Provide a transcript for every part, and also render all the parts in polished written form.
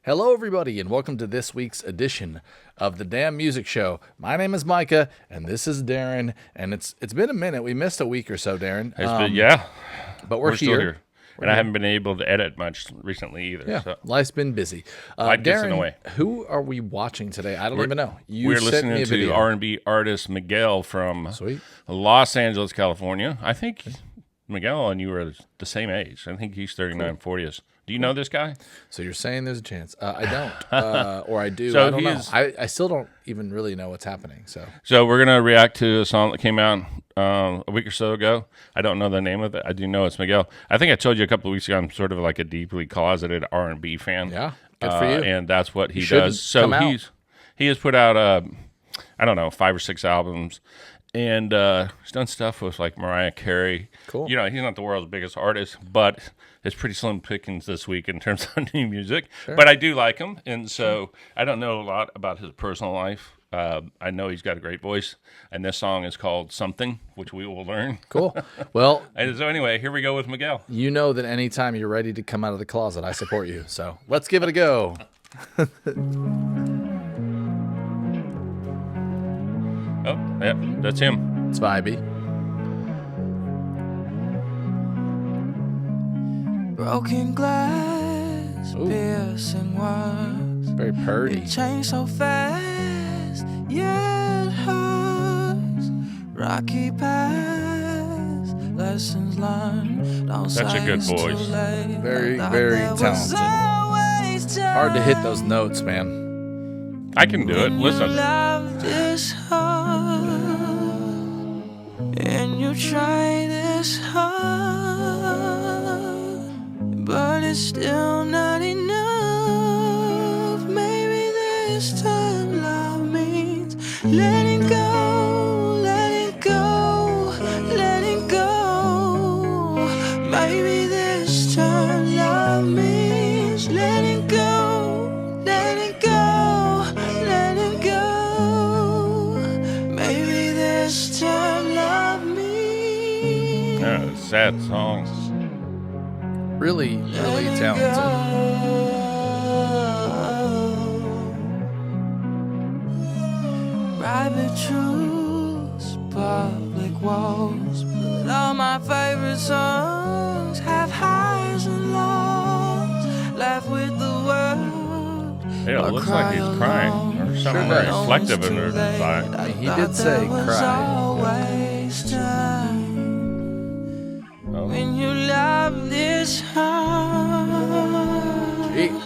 Hello, everybody, and welcome to this week's edition of the Damn Music Show. My name is Micah, and this is Darren. And it's been a minute. We missed a week or so, Darren. Yeah, But we're still here. here. And I haven't been able to edit much recently either. Yeah, So. life's been busy. Life gets in the Darren, way. who are we watching today? I don't even know. You We're sent me listening a video. to R&B artist Miguel from Sweet. Los Angeles, California. I think Miguel and you are the same age. I think he's 39, 40. Do you know this guy? So you're saying there's a chance. I don't. Or I do. So I don't know. I still don't even really know what's happening. So we're going to react to a song that came out a week or so ago. I don't know the name of it. I do know it's Miguel. I think I told you a couple of weeks ago I'm sort of like a deeply closeted R&B fan. Yeah, good for you. And that's what he shouldn't does. So come out. he has put out, I don't know, 5 or 6 albums. And he's done stuff with like Mariah Carey. Cool. You know, he's not the world's biggest artist, but it's pretty slim pickings this week in terms of new music. Sure. But I do like him, and so I don't know a lot about his personal life. I know he's got a great voice, and this song is called Something, which we will learn. Cool. Well, And so anyway, here we go with Miguel. you know that anytime you're ready to come out of the closet, I support you. So let's give it a go. Oh, yeah, that's him. It's vibey. Broken glass, Ooh. piercing words. Very purdy. Change so fast, yeah, it hurts. Rocky paths, lessons learned. Don't Such a say good it's too voice. late. Very, Thought very there was talented. always time. Hard to hit those notes, man. I can do it. You Listen. love this hard, and you try this hard, but it's still not enough. Maybe this time love means letting go, letting go, letting go. Maybe this time love means letting go, letting go, letting go. Maybe this time love means Yeah, sad song. Really, really talented. Private truths, public woes. But all my favorite songs have highs and lows. Laugh with the world. Yeah, it looks like he's crying or something Sure very does. reflective in his eye. He did say cry. Always time Oh. when you love this hard. Jeez.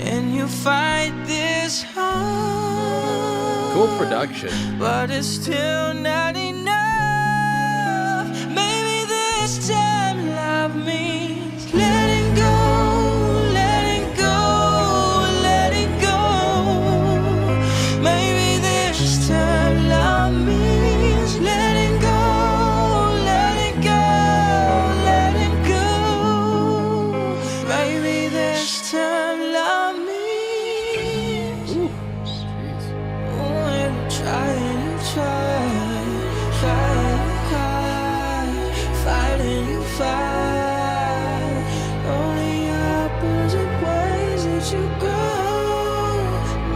And you fight this hard. Cool production. But it's still not enough. Maybe this time love means letting go, letting go, letting go. Maybe this time love means letting go, letting go, letting go. Maybe this time love means Jeez. trying and trying, trying and cry, fighting and fight. Only opposite ways that you go.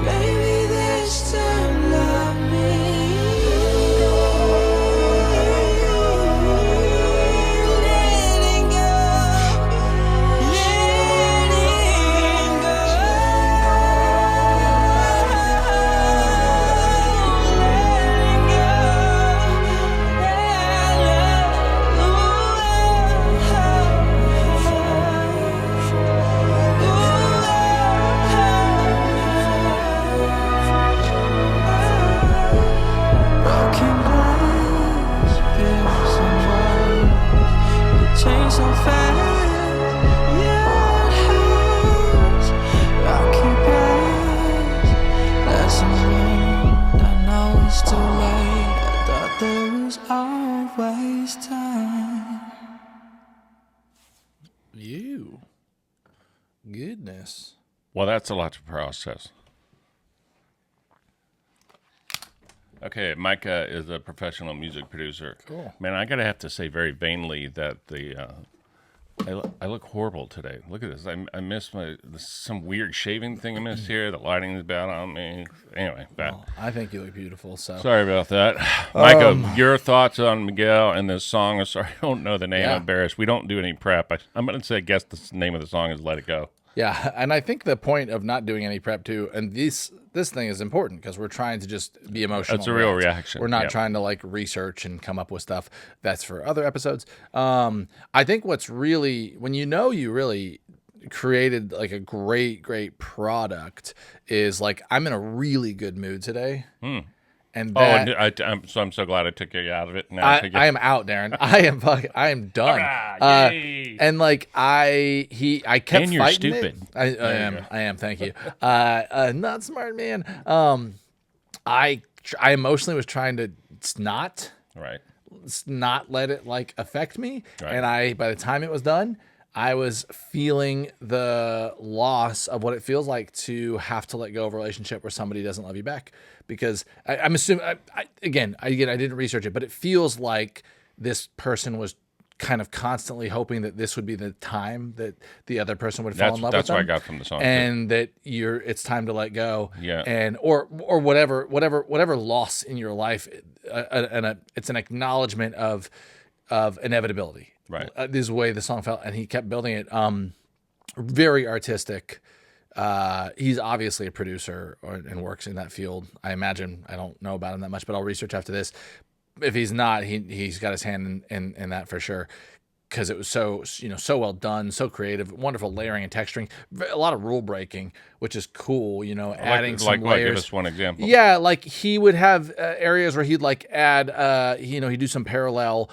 Maybe this time love me. Letting go, letting go. Change so fast, yeah, it hurts. Rocky paths, lessons learned. I know it's too late. I thought there was always time. You. Goodness. Well, that's a lot to process. Okay, Micah is a professional music producer. Cool. Man, I gotta have to say very vainly that the I look horrible today. Look at this. I missed some weird shaving thing I missed here. The lighting is bad on me. Anyway, bad. Well, I think you look beautiful. So Sorry about that. Micah, your thoughts on Miguel and this song? I'm sorry, I don't know the name. Yeah. I'm embarrassed. We don't do any prep. I'm going to say, guess the name of the song is Let It Go. yeah, and I think the point of not doing any prep too, and this thing is important because we're trying to just be emotional. That's a real reaction. We're not Yep. trying to like research and come up with stuff. That's for other episodes. I think what's really when you really created like a great product is like I'm in a really good mood today. And that, I'm so glad I took you out of it. Now I am out, Darren. I am done. Yay. And like I kept And you're fighting stupid. it. I am. Thank you. Not smart, man. I emotionally was trying to not let it like affect me. Right. And by the time it was done, I was feeling the loss of what it feels like to have to let go of a relationship where somebody doesn't love you back. Because I'm assuming, I didn't research it, but it feels like this person was kind of constantly hoping that this would be the time that the other person would fall in love with them. That's what I got from the song. And that it's time to let go. Yeah. And or whatever loss in your life, it's an acknowledgement of inevitability. Right. This is the way the song felt, and he kept building it. Very artistic. He's obviously a producer and works in that field. I imagine. I don't know about him that much, but I'll research after this. If he's not, he's got his hand in that for sure. Because it was so well done, so creative, wonderful layering and texturing, a lot of rule breaking, which is cool. Adding some layers. Give us one example. Yeah, like he would have areas where he'd like add, he'd do some parallel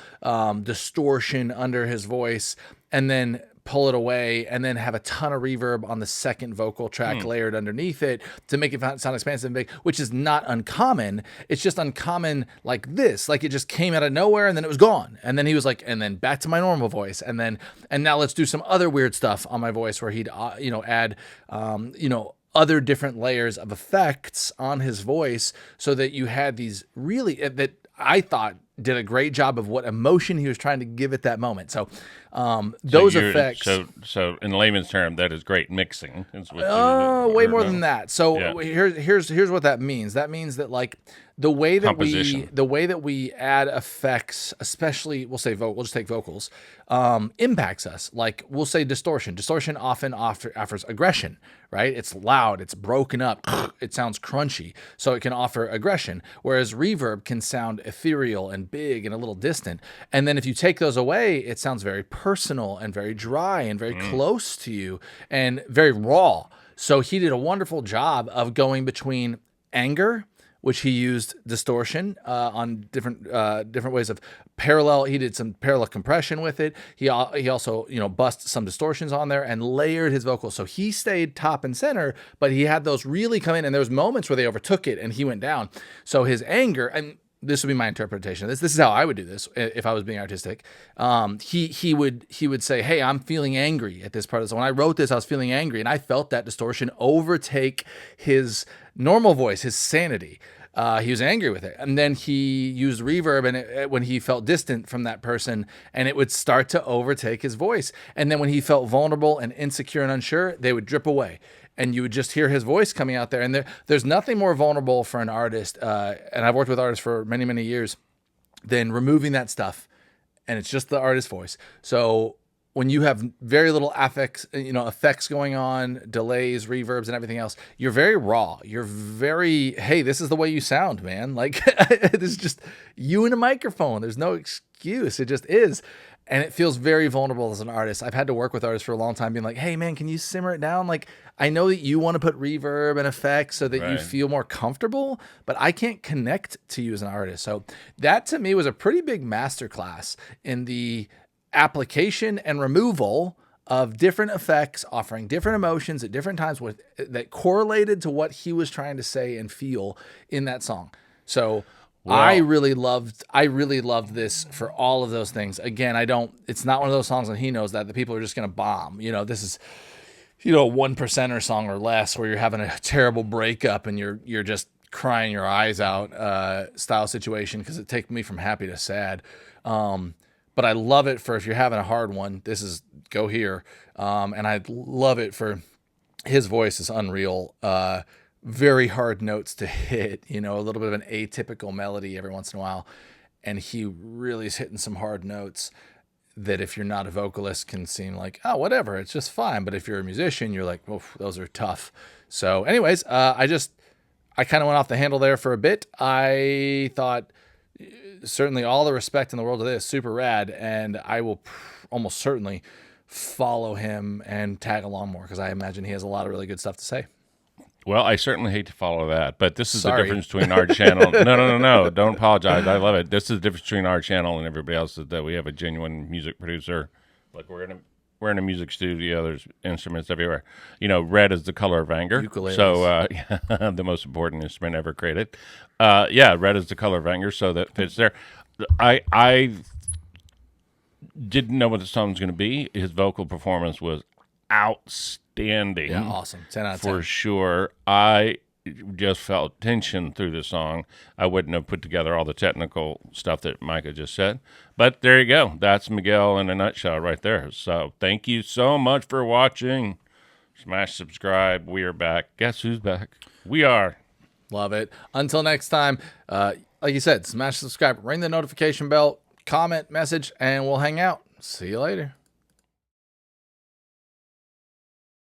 distortion under his voice, and then pull it away, and then have a ton of reverb on the second vocal track layered underneath it to make it sound expansive and big, which is not uncommon. It's just uncommon like this. Like it just came out of nowhere and then it was gone. And then he was like, and then back to my normal voice. And now let's do some other weird stuff on my voice where he'd, add, other different layers of effects on his voice so that you had these really, that I thought did a great job of what emotion he was trying to give at that moment. So those effects. So in layman's term, that is great mixing. Way more than that. So here's what that means. That means that like the way that we add effects, especially we'll just take vocals, impacts us. Like we'll say distortion. Distortion often offers aggression, right? It's loud, it's broken up, it sounds crunchy, so it can offer aggression. Whereas reverb can sound ethereal and big and a little distant. And then if you take those away, it sounds very personal and very dry and very close to you and very raw. So he did a wonderful job of going between anger, which he used distortion on different ways of parallel. He did some parallel compression with it. He also bust some distortions on there and layered his vocals. So he stayed top and center, but he had those really come in, and there was moments where they overtook it and he went down. So his anger, and this would be my interpretation of this. This is how I would do this if I was being artistic. He would say, "Hey, I'm feeling angry at this part of this." When I wrote this, I was feeling angry, and I felt that distortion overtake his normal voice, his sanity. He was angry with it, and then he used reverb, and when he felt distant from that person, and it would start to overtake his voice. And then when he felt vulnerable and insecure and unsure, they would drip away. And you would just hear his voice coming out there. And there's nothing more vulnerable for an artist, and I've worked with artists for many, many years, than removing that stuff, and it's just the artist's voice. So when you have very little effects going on, delays, reverbs, and everything else, you're very raw. You're very, hey, this is the way you sound, man. Like, this is just you and a microphone. There's no excuse. It just is. And it feels very vulnerable as an artist. I've had to work with artists for a long time being like, hey, man, can you simmer it down? Like, I know that you want to put reverb and effects so that you feel more comfortable, but I can't connect to you as an artist. So that to me was a pretty big masterclass in the application and removal of different effects, offering different emotions at different times that correlated to what he was trying to say and feel in that song. So wow. I really loved this for all of those things. Again, it's not one of those songs, and he knows that the people are just going to bomb. This is, a 1%er song or less where you're having a terrible breakup and you're just crying your eyes out style situation, because it takes me from happy to sad. But I love it for if you're having a hard one. This is go here. And I love it for his voice is unreal. Very hard notes to hit, a little bit of an atypical melody every once in a while. And he really is hitting some hard notes that if you're not a vocalist can seem like, oh, whatever, it's just fine. But if you're a musician, you're like, oh, those are tough. So anyways, I kind of went off the handle there for a bit. I thought certainly all the respect in the world to this, super rad. And I will almost certainly follow him and tag along more because I imagine he has a lot of really good stuff to say. Well, I certainly hate to follow that, but this is the difference between our channel. No. Don't apologize. I love it. This is the difference between our channel and everybody else is that we have a genuine music producer. Like we're in a music studio. There's instruments everywhere. Red is the color of anger. Ukuleles. So the most important instrument ever created. Red is the color of anger. So that fits there. I didn't know what the song was going to be. His vocal performance was outstanding. Yeah, awesome. 10 out of 10. For sure. I just felt tension through the song. I wouldn't have put together all the technical stuff that Micah just said. But there you go. That's Miguel in a nutshell right there. So thank you so much for watching. Smash subscribe. We are back. Guess who's back? We are. Love it. Until next time, like you said, smash subscribe, ring the notification bell, comment, message, and we'll hang out. See you later.